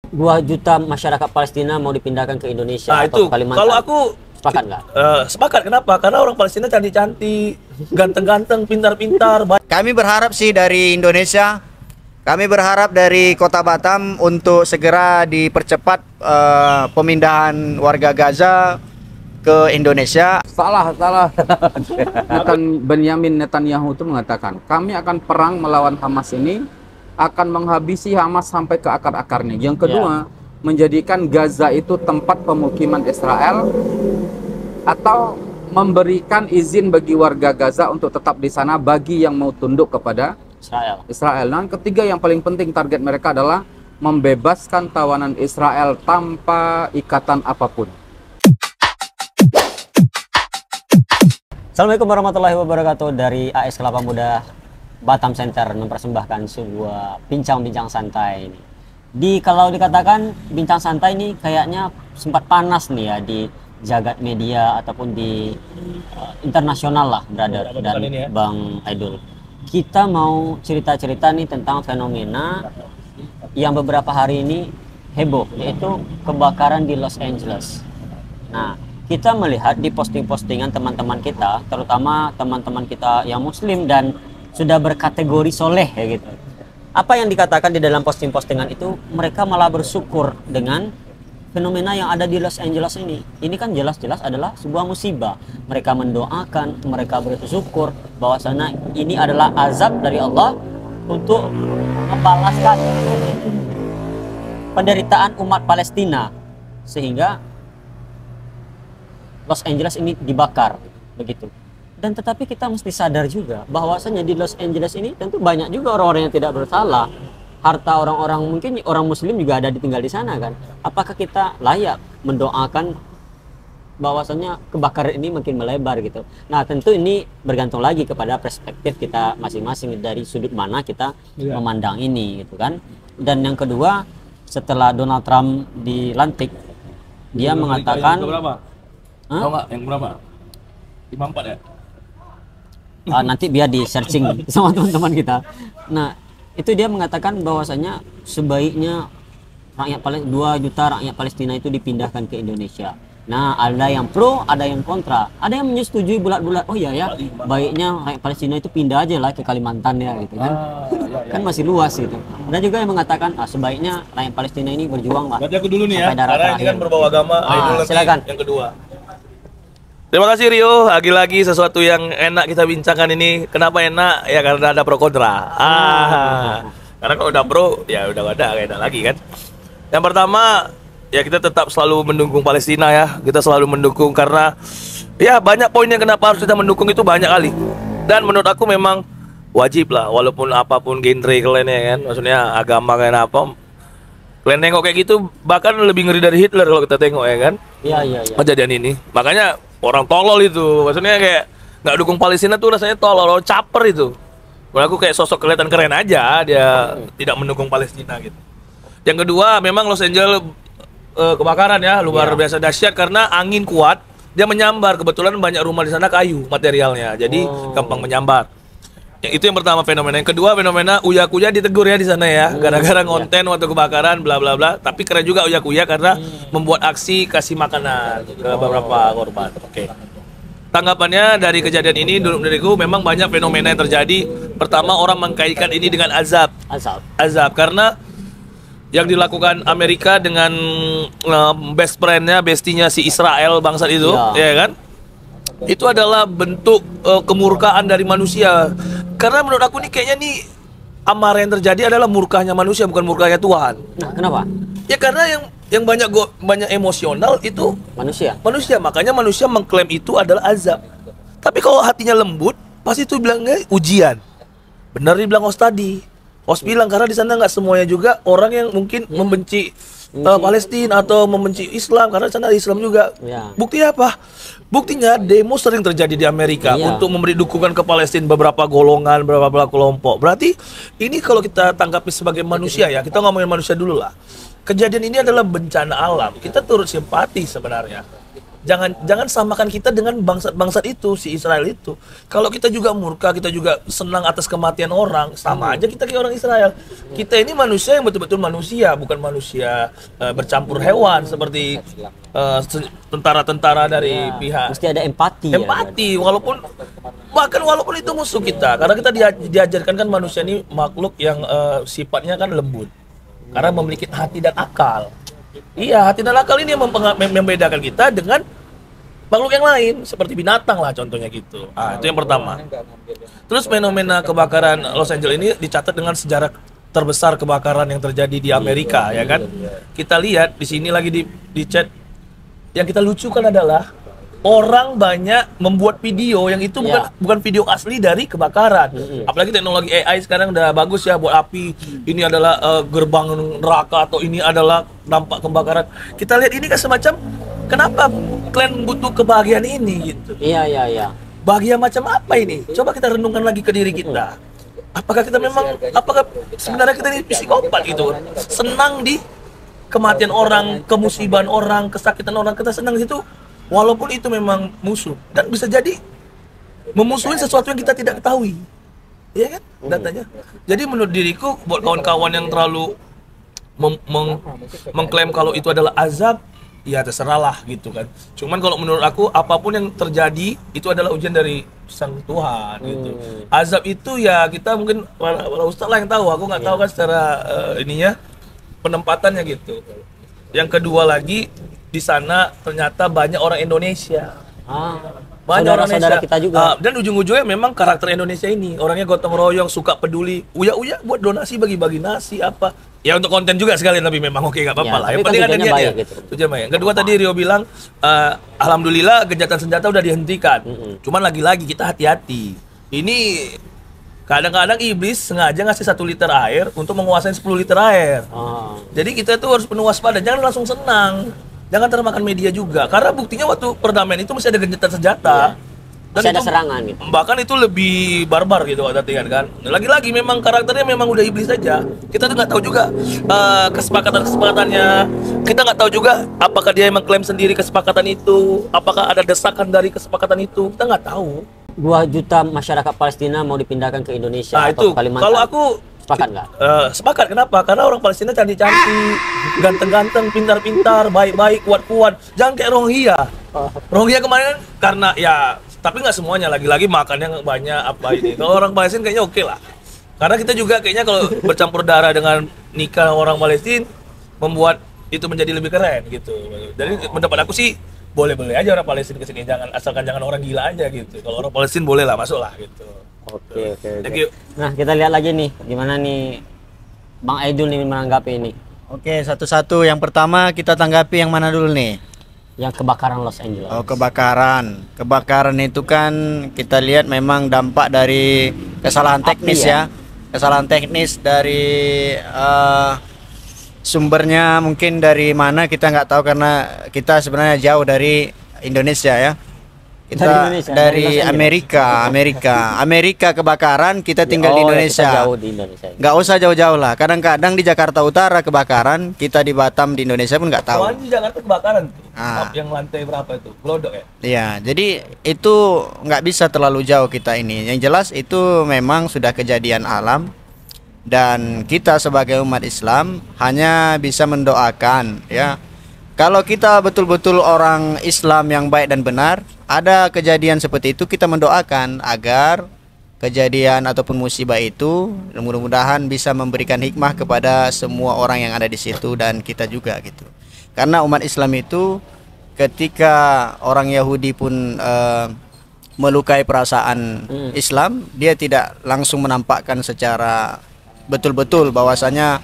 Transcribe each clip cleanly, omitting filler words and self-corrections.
2 juta masyarakat Palestina mau dipindahkan ke Indonesia Nah atau itu, ke Kalimantan. kalau aku Sepakat nggak? sepakat. Kenapa? Karena orang Palestina cantik-cantik, ganteng-ganteng, pintar-pintar. Kami berharap sih dari Indonesia, kami berharap dari Kota Batam untuk segera dipercepat pemindahan warga Gaza ke Indonesia. Salah. Benyamin Netanyahu itu mengatakan, kami akan perang melawan Hamas ini, akan menghabisi Hamas sampai ke akar-akarnya. Yang kedua, menjadikan Gaza itu tempat pemukiman Israel, atau memberikan izin bagi warga Gaza untuk tetap di sana bagi yang mau tunduk kepada Israel. Dan ketiga, yang paling penting, target mereka adalah membebaskan tawanan Israel tanpa ikatan apapun. Assalamualaikum warahmatullahi wabarakatuh. Dari AS Kelapa Muda Batam Center mempersembahkan sebuah bincang-bincang santai ini. Kalau dikatakan bincang santai ini kayaknya sempat panas nih ya di jagat media ataupun di internasional lah, brother dan Bang Aidul. Kita mau cerita-cerita nih tentang fenomena yang beberapa hari ini heboh, yaitu kebakaran di Los Angeles. Nah, kita melihat di posting-postingan teman-teman kita, terutama teman-teman kita yang muslim dan sudah berkategori soleh ya gitu. Apa yang dikatakan di dalam posting-postingan itu, mereka malah bersyukur dengan fenomena yang ada di Los Angeles ini. Ini kan jelas-jelas adalah sebuah musibah. Mereka mendoakan, mereka bersyukur bahwasanya ini adalah azab dari Allah untuk membalaskan penderitaan umat Palestina, sehingga Los Angeles ini dibakar begitu. Dan tetapi kita mesti sadar juga bahwasanya di Los Angeles ini tentu banyak juga orang-orang yang tidak bersalah. Harta orang-orang, mungkin orang muslim juga ada ditinggal di sana kan. Apakah kita layak mendoakan bahwasanya kebakaran ini makin melebar gitu. Nah, tentu ini bergantung lagi kepada perspektif kita masing-masing, dari sudut mana kita memandang ini gitu kan. Dan yang kedua, setelah Donald Trump dilantik, dia mengatakan yang berapa? Tahu nggak yang berapa? 54 ya? Nanti biar di searching sama teman-teman kita. Nah, itu dia mengatakan bahwasanya sebaiknya 2 juta rakyat Palestina itu dipindahkan ke Indonesia. Nah, ada yang pro, ada yang kontra, ada yang menyetujui bulat-bulat. Oh iya ya, baiknya rakyat Palestina itu pindah aja lah ke Kalimantan ya gitu kan. Kan masih luas gitu. Ada juga yang mengatakan sebaiknya rakyat Palestina ini berjuang lah. Berarti aku dulu nih ya, darah karena ini terakhir. kan berbau agama. Silakan. Yang kedua. Terima kasih Rio, lagi-lagi sesuatu yang enak kita bincangkan ini. Kenapa enak? Ya karena ada pro kontra. Karena kalau udah pro, ya udah ada, gak enak lagi kan. Yang pertama, ya kita tetap selalu mendukung Palestina ya. Kita selalu mendukung karena ya banyak poinnya kenapa harus kita mendukung, itu banyak kali. Dan menurut aku memang wajib lah, walaupun apapun genre kalian ya kan. Maksudnya agama kayak apa, kalian nengok kayak gitu bahkan lebih ngeri dari Hitler kalau kita tengok ya kan. Iya. Kejadian ini, makanya orang tolol itu, maksudnya kayak nggak dukung Palestina tuh rasanya tolol, caper itu. Kalau aku kayak sosok kelihatan keren aja dia tidak mendukung Palestina gitu. Yang kedua, memang Los Angeles kebakaran ya luar biasa dahsyat karena angin kuat, dia menyambar. Kebetulan banyak rumah di sana kayu materialnya, jadi gampang menyambar. Itu yang pertama fenomena. Yang kedua fenomena Uya-Kuya ditegur ya di sana ya, gara-gara ngonten waktu kebakaran bla bla bla. Tapi keren juga Uya-Kuya karena membuat aksi kasih makanan ke beberapa korban. Oke. Tanggapannya dari kejadian ini dariku, memang banyak fenomena yang terjadi. Pertama, orang mengkaitkan ini dengan azab karena yang dilakukan Amerika dengan bestinya si Israel bangsat itu, ya kan? Itu adalah bentuk kemurkaan dari manusia. Karena menurut aku nih kayaknya nih amarah yang terjadi adalah murkanya manusia, bukan murkanya Tuhan. Nah, kenapa? Ya karena yang banyak emosional itu manusia. Makanya manusia mengklaim itu adalah azab. Tapi kalau hatinya lembut, pasti itu bilangnya ujian. Benar dibilang Host tadi. Host bilang karena di sana nggak semuanya juga orang yang mungkin membenci Palestina atau membenci Islam, karena di sana ada Islam juga. Buktinya apa? Buktinya demo sering terjadi di Amerika untuk memberi dukungan ke Palestina, beberapa golongan, beberapa kelompok. Berarti ini kalau kita tanggapi sebagai manusia ya, kita ngomongin manusia dulu lah. Kejadian ini adalah bencana alam. Kita turut simpati sebenarnya. jangan samakan kita dengan bangsat-bangsat itu, si Israel itu. Kalau kita juga murka, kita juga senang atas kematian orang, sama aja kita kayak orang Israel. Kita ini manusia yang betul-betul manusia, bukan manusia bercampur hewan seperti tentara-tentara dari pihak. Mesti ada empati. Empati, walaupun itu musuh kita, karena kita diajarkan kan manusia ini makhluk yang sifatnya kan lembut, karena memiliki hati dan akal. Iya, hati dan akal ini yang membedakan kita dengan makhluk yang lain, seperti binatang lah contohnya gitu. Itu yang pertama. Terus fenomena kebakaran Los Angeles ini dicatat dengan sejarah terbesar kebakaran yang terjadi di Amerika, ya kan? Kita lihat di sini lagi di chat. Yang kita lucukan adalah orang banyak membuat video yang itu bukan video asli dari kebakaran. Apalagi teknologi AI sekarang udah bagus ya buat api. Ini adalah gerbang neraka atau ini adalah dampak kebakaran. Kita lihat ini kan semacam kenapa kalian butuh kebahagiaan ini gitu. Iya. Bahagia macam apa ini? Coba kita renungkan lagi ke diri kita. Apakah sebenarnya kita ini psikopat gitu? Senang di kematian orang, kemusiban orang, kesakitan orang, kita senang di situ. Walaupun itu memang musuh dan bisa jadi memusuhi sesuatu yang kita tidak ketahui, ya kan datanya. Jadi menurut diriku buat kawan-kawan yang terlalu mengklaim kalau itu adalah azab, ya terserahlah gitu kan. Cuman kalau menurut aku apapun yang terjadi itu adalah ujian dari Sang Tuhan gitu. Azab itu ya kita mungkin para ustaz lah yang tahu. Aku nggak tahu kan secara ininya penempatannya gitu. Yang kedua lagi, di sana ternyata banyak orang Indonesia. Banyak orang Indonesia kita juga. Dan ujung-ujungnya memang karakter Indonesia ini orangnya gotong royong, suka peduli, uya-uya buat donasi, bagi-bagi nasi apa. Ya untuk konten juga sekalian, tapi memang oke, nggak apa-apa lah. Yang penting ada niatnya. Gitu. Yang kedua tadi Rio bilang, alhamdulillah gencatan senjata udah dihentikan. Cuman lagi-lagi kita hati-hati. Ini kadang-kadang iblis sengaja ngasih 1 liter air untuk menguasai 10 liter air. Jadi kita tuh harus penuh waspada, jangan langsung senang. Jangan termakan media juga, karena buktinya waktu perdamaian itu masih ada gencatan senjata. Dan masih ada itu, serangan gitu. Bahkan itu lebih barbar gitu latihan kan. Lagi-lagi memang karakternya memang udah iblis saja. Kita tuh nggak tahu juga kesepakatannya. Kita nggak tahu juga apakah dia emang klaim sendiri kesepakatan itu, apakah ada desakan dari kesepakatan itu. Kita nggak tahu. 2 juta masyarakat Palestina mau dipindahkan ke Indonesia atau itu, Kalimantan. kalau aku sepakat nggak? Sepakat. Kenapa? Karena orang Palestina cantik-cantik, ganteng-ganteng, pintar-pintar, baik-baik, kuat-kuat. Jangan kayak Rohingya. Rohingya kemarin kan karena ya, tapi nggak semuanya. Lagi-lagi makannya banyak apa ini. Kalau orang Palestina kayaknya oke lah. Karena kita juga kayaknya kalau bercampur darah dengan nikah orang Palestina membuat itu menjadi lebih keren gitu. Jadi pendapat aku sih boleh-boleh aja orang Palestina kesini, asalkan jangan orang gila aja gitu. Kalau orang Palestina boleh lah masuk lah gitu. Oke. Thank you. Nah, kita lihat lagi nih gimana nih Bang Aidul nih menanggapi ini. Oke, satu-satu. Yang pertama kita tanggapi yang mana dulu nih? Yang kebakaran Los Angeles. Oh, kebakaran. Kebakaran itu kan kita lihat memang dampak dari kesalahan teknis ya. Kesalahan teknis dari sumbernya mungkin dari mana kita nggak tahu, karena kita sebenarnya jauh dari Indonesia ya. Kita dari Amerika kebakaran, kita tinggal di Indonesia. Jauh di Indonesia. Nggak usah jauh-jauh lah. Kadang-kadang di Jakarta Utara kebakaran, kita di Batam di Indonesia pun nggak tahu. Soalnya di Jakarta kebakaran tuh. Yang lantai berapa itu? Glodok ya? Iya, jadi itu nggak bisa terlalu jauh kita ini. Yang jelas itu memang sudah kejadian alam, dan kita sebagai umat Islam hanya bisa mendoakan ya. Kalau kita betul-betul orang Islam yang baik dan benar, ada kejadian seperti itu, kita mendoakan agar kejadian ataupun musibah itu mudah-mudahan bisa memberikan hikmah kepada semua orang yang ada di situ dan kita juga gitu. Karena umat Islam itu ketika orang Yahudi pun melukai perasaan Islam, dia tidak langsung menampakkan secara betul-betul bahwasanya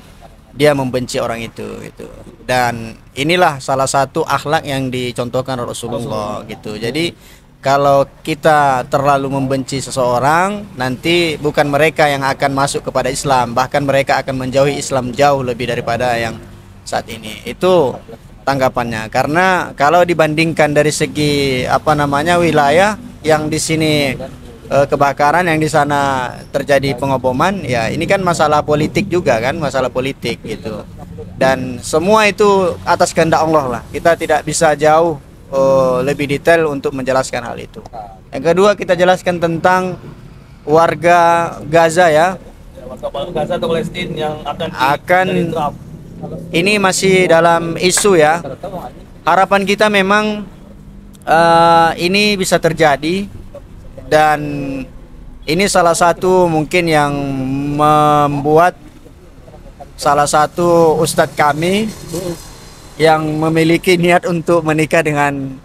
dia membenci orang itu gitu. Dan inilah salah satu akhlak yang dicontohkan Rasulullah gitu. Jadi kalau kita terlalu membenci seseorang, nanti bukan mereka yang akan masuk kepada Islam, bahkan mereka akan menjauhi Islam jauh lebih daripada yang saat ini. Itu tanggapannya. Karena kalau dibandingkan dari segi wilayah yang di sini kebakaran, yang di sana terjadi pengoboman, ya ini kan masalah politik juga kan, masalah politik gitu. Dan semua itu atas kehendak Allah lah. Kita tidak bisa jauh lebih detail untuk menjelaskan hal itu. Yang kedua kita jelaskan tentang warga Gaza ya. Gaza atau Palestina yang akan dari Trump. Ini masih dalam isu ya. Harapan kita memang ini bisa terjadi, dan ini salah satu mungkin yang membuat salah satu ustadz kami yang memiliki niat untuk menikah dengan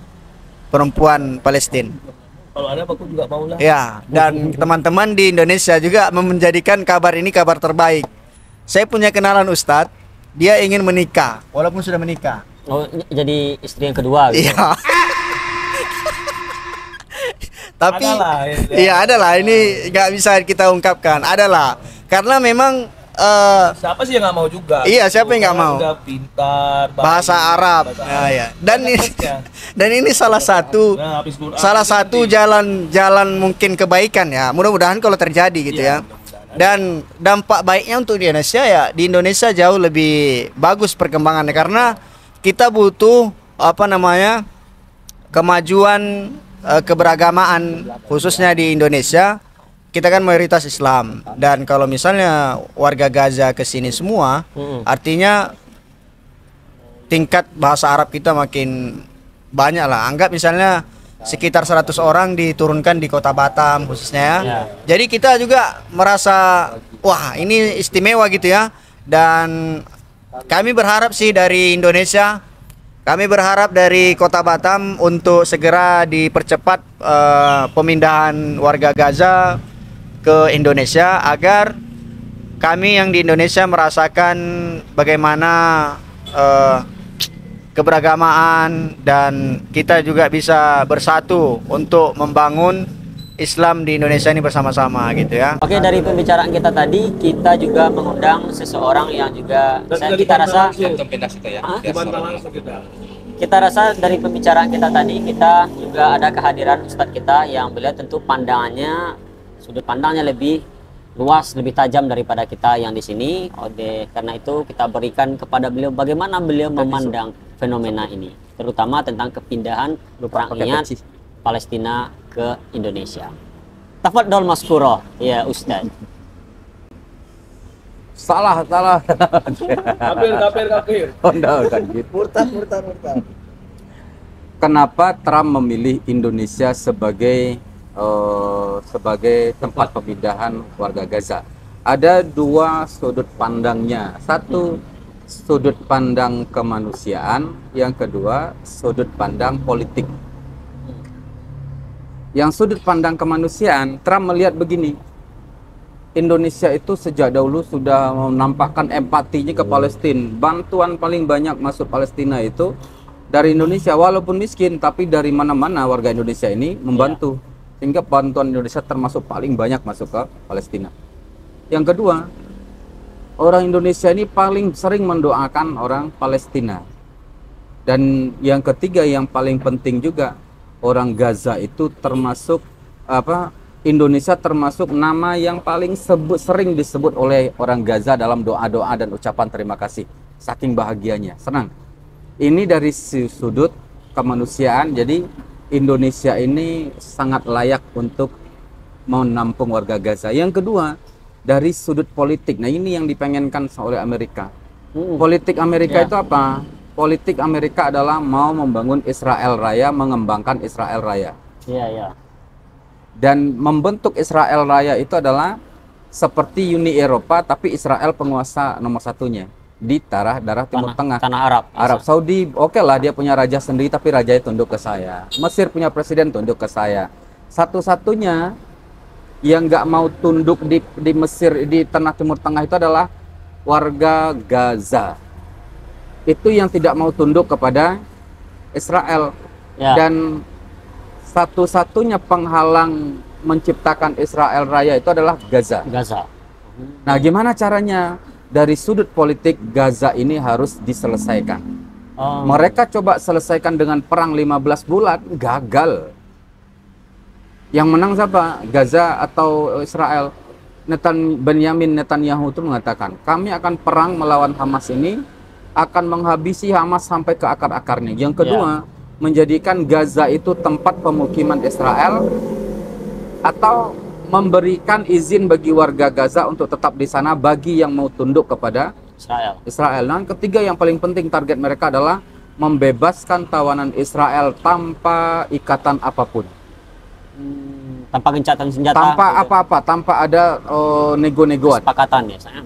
perempuan Palestina. Kalau ada aku juga mau lah. Ya, dan teman-teman di Indonesia juga menjadikan kabar ini kabar terbaik. Saya punya kenalan ustadz, dia ingin menikah walaupun sudah menikah. Oh, jadi istri yang kedua gitu. Iya. Tapi Adalah, ya. iya adalah, ini nggak bisa kita ungkapkan, adalah karena memang Siapa sih yang nggak mau juga? Iya, siapa yang nggak mau? Udah pintar, baik, bahasa Arab. bahasa Ya, ya. Dan ini Arabnya. dan ini salah satu Nah, habis Quran, salah itu satu nanti. jalan mungkin kebaikan ya. Mudah-mudahan kalau terjadi gitu Iya, ya. mudah-mudahan. Dan dampak baiknya untuk di Indonesia ya, di Indonesia jauh lebih bagus perkembangannya karena kita butuh kemajuan keberagamaan khususnya di Indonesia. Kita kan mayoritas Islam, dan kalau misalnya warga Gaza ke sini semua, artinya tingkat bahasa Arab kita makin banyak lah. Anggap misalnya sekitar 100 orang diturunkan di kota Batam khususnya ya. Ya. Jadi kita juga merasa wah ini istimewa gitu ya. Dan kami berharap sih dari Indonesia, kami berharap dari kota Batam untuk segera dipercepat pemindahan warga Gaza ke Indonesia agar kami yang di Indonesia merasakan bagaimana keberagamaan, dan kita juga bisa bersatu untuk membangun Islam di Indonesia ini bersama-sama gitu ya. Oke, dari pembicaraan kita tadi, kita juga mengundang seseorang yang juga kita rasa Hah? Dibantah langsung kita. kita rasa dari pembicaraan kita tadi, kita juga ada kehadiran Ustadz kita yang beliau tentu pandangannya, sudut pandangnya lebih luas, lebih tajam daripada kita yang di sini. Oleh karena itu kita berikan kepada beliau bagaimana beliau memandang fenomena ini, terutama tentang kepindahan rakyat Palestina ke Indonesia. Tafadhol Maskuro, ya Ustadz. Salah. Kafir. Oh, enggak, kan gitu. Murtad. Kenapa Trump memilih Indonesia sebagai tempat pemindahan warga Gaza? Ada dua sudut pandangnya. Satu sudut pandang kemanusiaan, yang kedua sudut pandang politik. Yang sudut pandang kemanusiaan, Trump melihat begini. Indonesia itu sejak dahulu sudah menampakkan empatinya ke Palestina. Bantuan paling banyak masuk Palestina itu dari Indonesia, walaupun miskin, tapi dari mana-mana warga Indonesia ini membantu. Sehingga bantuan Indonesia termasuk paling banyak masuk ke Palestina. Yang kedua, orang Indonesia ini paling sering mendoakan orang Palestina. Dan yang ketiga yang paling penting juga, orang Gaza itu termasuk Indonesia termasuk nama yang paling sering disebut oleh orang Gaza dalam doa-doa dan ucapan terima kasih. Saking bahagianya, senang. Ini dari sudut kemanusiaan, jadi Indonesia ini sangat layak untuk menampung warga Gaza. Yang kedua, dari sudut politik. Nah, ini yang dipengenkan oleh Amerika. Politik Amerika itu apa? Politik Amerika adalah mau membangun Israel Raya, mengembangkan Israel Raya. Iya. Dan membentuk Israel Raya itu adalah seperti Uni Eropa, tapi Israel penguasa nomor satunya di daerah Timur Tengah. Tanah Arab Saudi, oke lah dia punya raja sendiri, tapi rajanya tunduk ke saya. Mesir punya presiden, tunduk ke saya. Satu-satunya yang nggak mau tunduk di Mesir, di tanah Timur Tengah itu adalah warga Gaza. Itu yang tidak mau tunduk kepada Israel. Ya. Dan satu-satunya penghalang menciptakan Israel Raya itu adalah Gaza. Nah, gimana caranya? Dari sudut politik, Gaza ini harus diselesaikan. Mereka coba selesaikan dengan perang 15 bulan, gagal. Yang menang siapa? Gaza atau Israel? Benyamin Netanyahu itu mengatakan, kami akan perang melawan Hamas ini, akan menghabisi Hamas sampai ke akar-akarnya. Yang kedua, menjadikan Gaza itu tempat pemukiman Israel atau memberikan izin bagi warga Gaza untuk tetap di sana bagi yang mau tunduk kepada Israel. Nah, ketiga yang paling penting target mereka adalah membebaskan tawanan Israel tanpa ikatan apapun. Tanpa gencatan senjata. Tanpa apa-apa, tanpa ada nego-negoan. Kesepakatan ya, saya.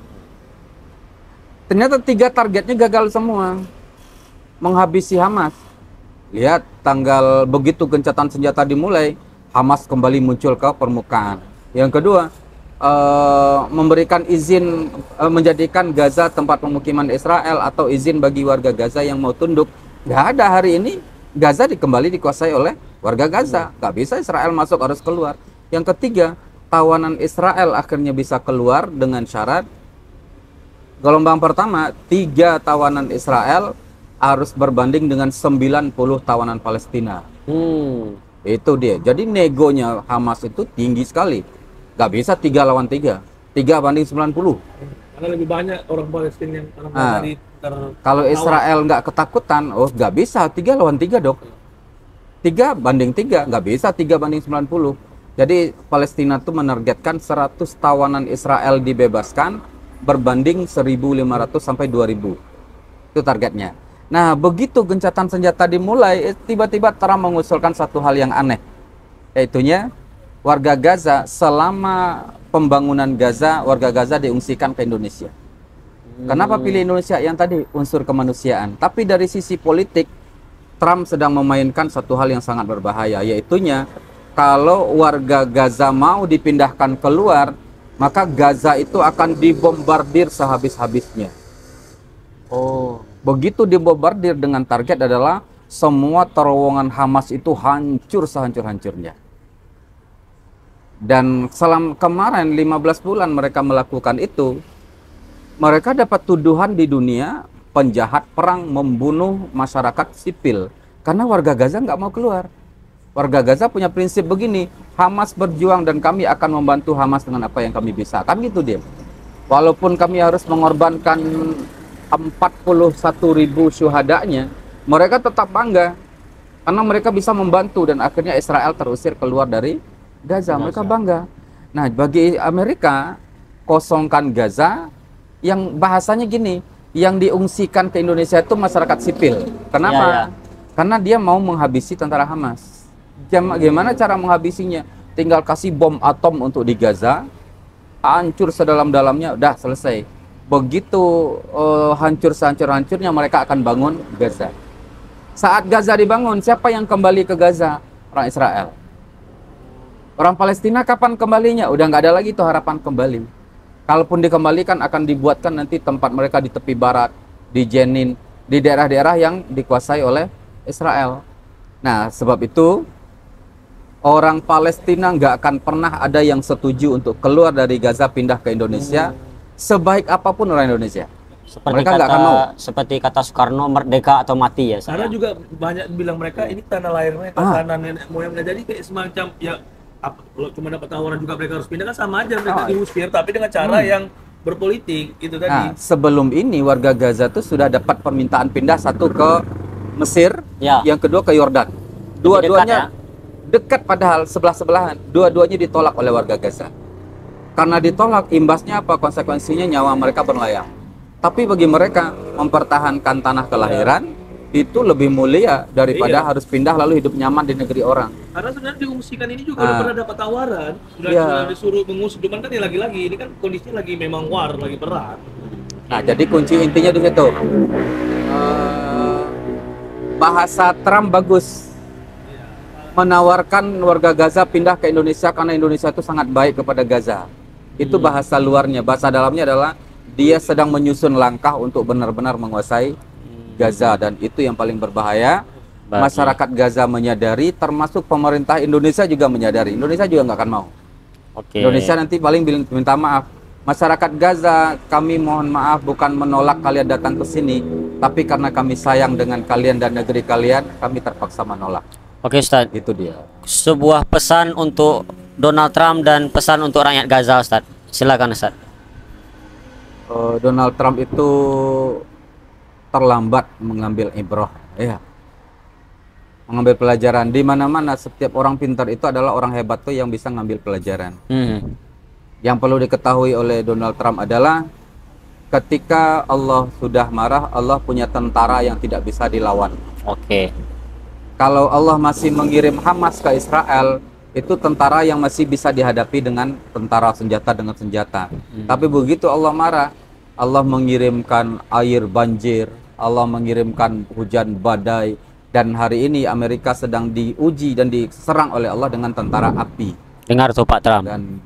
Ternyata tiga targetnya gagal semua. Menghabisi Hamas. Lihat tanggal begitu gencatan senjata dimulai, Hamas kembali muncul ke permukaan. Yang kedua, memberikan izin menjadikan Gaza tempat pemukiman Israel atau izin bagi warga Gaza yang mau tunduk. Nggak ada hari ini. Gaza kembali dikuasai oleh warga Gaza. Nggak bisa Israel masuk, harus keluar. Yang ketiga, tawanan Israel akhirnya bisa keluar dengan syarat gelombang pertama, 3 tawanan Israel harus berbanding dengan 90 tawanan Palestina. Itu dia. Jadi negonya Hamas itu tinggi sekali. Nggak bisa 3 lawan 3. 3 banding 90. Karena lebih banyak orang Palestina yang kalau Israel nggak ketakutan, oh nggak bisa 3 lawan 3 dok. 3 banding 3, nggak bisa 3 banding 90. Jadi Palestina tuh menargetkan 100 tawanan Israel dibebaskan berbanding 1.500 sampai 2.000. Itu targetnya. Nah, begitu gencatan senjata dimulai, tiba-tiba Trump mengusulkan satu hal yang aneh. Yaitunya warga Gaza selama pembangunan Gaza, warga Gaza diungsikan ke Indonesia. Kenapa pilih Indonesia? Yang tadi unsur kemanusiaan. Tapi dari sisi politik, Trump sedang memainkan satu hal yang sangat berbahaya, yaitunya kalau warga Gaza mau dipindahkan keluar, maka Gaza itu akan dibombardir sehabis-habisnya. Begitu dibombardir dengan target adalah semua terowongan Hamas itu hancur sehancur-hancurnya. Dan selama kemarin 15 bulan mereka melakukan itu, mereka dapat tuduhan di dunia penjahat perang membunuh masyarakat sipil karena warga Gaza nggak mau keluar. Warga Gaza punya prinsip begini, Hamas berjuang dan kami akan membantu Hamas dengan apa yang kami bisa. Kan gitu dia. Walaupun kami harus mengorbankan 41.000 syuhadanya, mereka tetap bangga karena mereka bisa membantu dan akhirnya Israel terusir keluar dari Gaza. Mereka bangga. Nah, bagi Amerika, kosongkan Gaza, yang bahasanya gini, yang diungsikan ke Indonesia itu masyarakat sipil. Kenapa? Karena dia mau menghabisi tentara Hamas. Gimana cara menghabisinya? Tinggal kasih bom atom untuk di Gaza, hancur sedalam-dalamnya, udah selesai. Begitu hancur sehancur-hancurnya mereka akan bangun Gaza. Saat Gaza dibangun, siapa yang kembali ke Gaza? Orang Israel. Orang Palestina kapan kembalinya? Udah nggak ada lagi tuh harapan kembali. Kalaupun dikembalikan akan dibuatkan nanti tempat mereka di tepi barat, di Jenin, di daerah-daerah yang dikuasai oleh Israel. Nah, sebab itu orang Palestina nggak akan pernah ada yang setuju untuk keluar dari Gaza pindah ke Indonesia, sebaik apapun orang Indonesia. Seperti mereka nggak akan mau. Seperti kata Soekarno, merdeka atau mati ya. Karena juga banyak bilang mereka ini tanah lahir mereka, tanah nenek moyangnya. Jadi kayak semacam ya, kalau cuma dapat tawaran juga mereka harus pindah kan sama aja mereka diusir, tapi dengan cara yang berpolitik itu tadi. Nah, sebelum ini warga Gaza tuh sudah dapat permintaan pindah, satu ke Mesir, yang kedua ke Yordan. Dua-duanya dekat padahal sebelah-sebelahan. Dua-duanya ditolak oleh warga Gaza. Karena ditolak, imbasnya apa? Konsekuensinya nyawa mereka berlayar. Tapi bagi mereka mempertahankan tanah kelahiran itu lebih mulia daripada harus pindah lalu hidup nyaman di negeri orang. Karena sebenarnya diungsikan ini juga udah pernah dapat tawaran, sudah disuruh mengungsi, cuman kan ya lagi-lagi ini kan kondisinya lagi memang war, lagi perang. Nah, jadi kunci intinya di situ. Bahasa Trump bagus, menawarkan warga Gaza pindah ke Indonesia karena Indonesia itu sangat baik kepada Gaza. Itu bahasa luarnya. Bahasa dalamnya adalah dia sedang menyusun langkah untuk benar-benar menguasai Gaza, dan itu yang paling berbahaya. Masyarakat Gaza menyadari, termasuk pemerintah Indonesia juga menyadari. Indonesia juga nggak akan mau. Indonesia nanti paling minta maaf. Masyarakat Gaza, kami mohon maaf bukan menolak kalian datang ke sini, tapi karena kami sayang dengan kalian dan negeri kalian, kami terpaksa menolak. Oke, Ustaz. Itu dia. Sebuah pesan untuk Donald Trump dan pesan untuk rakyat Gaza, Ustaz. Silakan, Ustaz. Donald Trump itu terlambat mengambil ibrah. Ya. mengambil pelajaran. Di mana-mana setiap orang pintar itu adalah orang hebat tuh yang bisa ngambil pelajaran. Yang perlu diketahui oleh Donald Trump adalah ketika Allah sudah marah, Allah punya tentara yang tidak bisa dilawan. Oke. Kalau Allah masih mengirim Hamas ke Israel, itu tentara yang masih bisa dihadapi dengan tentara senjata dengan senjata. Tapi begitu Allah marah, Allah mengirimkan air banjir, Allah mengirimkan hujan badai, dan hari ini Amerika sedang diuji dan diserang oleh Allah dengan tentara api. Dengar tuh Pak Trump. Dan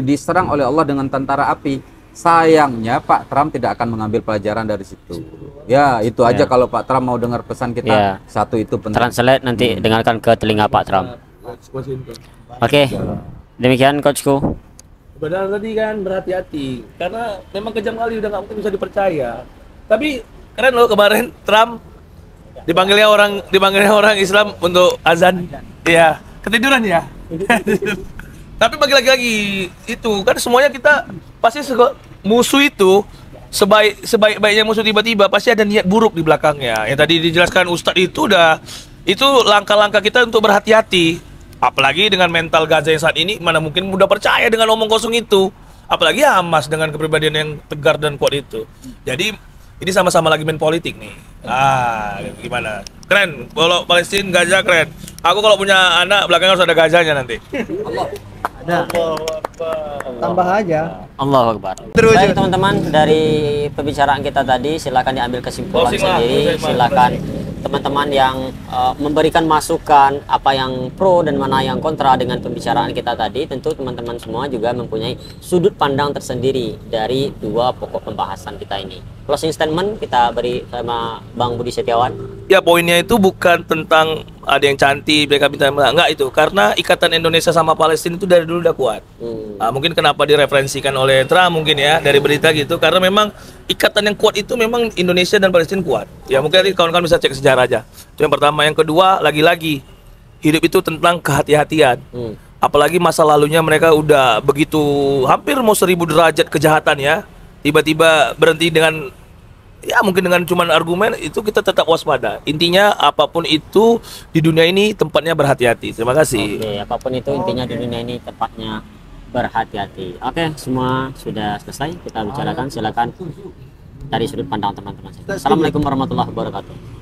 diserang oleh Allah dengan tentara api. Sayangnya Pak Trump tidak akan mengambil pelajaran dari situ. Ya, itu aja kalau Pak Trump mau dengar pesan kita. Satu itu penting. Translate nanti dengarkan ke telinga Pak Trump. Oke. Demikian coachku. Padahal tadi kan berhati-hati karena memang kejam kali, udah nggak mungkin bisa dipercaya. Tapi keren loh kemarin Trump dipanggilnya orang Islam untuk azan. Iya, ketiduran ya. Tapi bagi lagi itu kan semuanya kita pasti musuh itu sebaik-baiknya musuh tiba-tiba pasti ada niat buruk di belakangnya. Yang tadi dijelaskan Ustadz itu langkah-langkah kita untuk berhati-hati. Apalagi dengan mental Gaza yang saat ini, mana mungkin mudah percaya dengan omong kosong itu. Apalagi Hamas dengan kepribadian yang tegar dan kuat itu. Jadi ini sama-sama lagi main politik nih. Gimana? Keren. Kalau Palestina, Gaza keren. Aku kalau punya anak belakangnya harus ada Gazanya nanti. Ada. Tambah aja. Allahu Akbar. Baik teman-teman, dari pembicaraan kita tadi silakan diambil kesimpulan sendiri. Silakan teman-teman yang memberikan masukan apa yang pro dan mana yang kontra dengan pembicaraan kita tadi. Tentu teman-teman semua juga mempunyai sudut pandang tersendiri dari dua pokok pembahasan kita ini. Closing statement kita beri sama Bang Budi Setiawan. Ya, poinnya itu bukan tentang ada yang cantik, mereka minta enggak itu, karena ikatan Indonesia sama Palestina itu dari dulu udah kuat. Mungkin kenapa direferensikan oleh Trump mungkin ya dari berita gitu, karena memang ikatan yang kuat itu memang Indonesia dan Palestina kuat. Ya mungkin nanti kawan-kawan bisa cek sejarah aja. Itu yang pertama. Yang kedua, lagi-lagi hidup itu tentang kehati-hatian. Apalagi masa lalunya mereka udah begitu hampir mau 1000 derajat kejahatan ya. Tiba-tiba berhenti dengan ya mungkin dengan cuman argumen itu, kita tetap waspada. Intinya apapun itu di dunia ini tempatnya berhati-hati. Terima kasih. Oke, apapun itu intinya di dunia ini tempatnya berhati-hati. Oke, semua sudah selesai kita bicarakan. Silakan dari sudut pandang teman-teman. Assalamualaikum warahmatullahi wabarakatuh.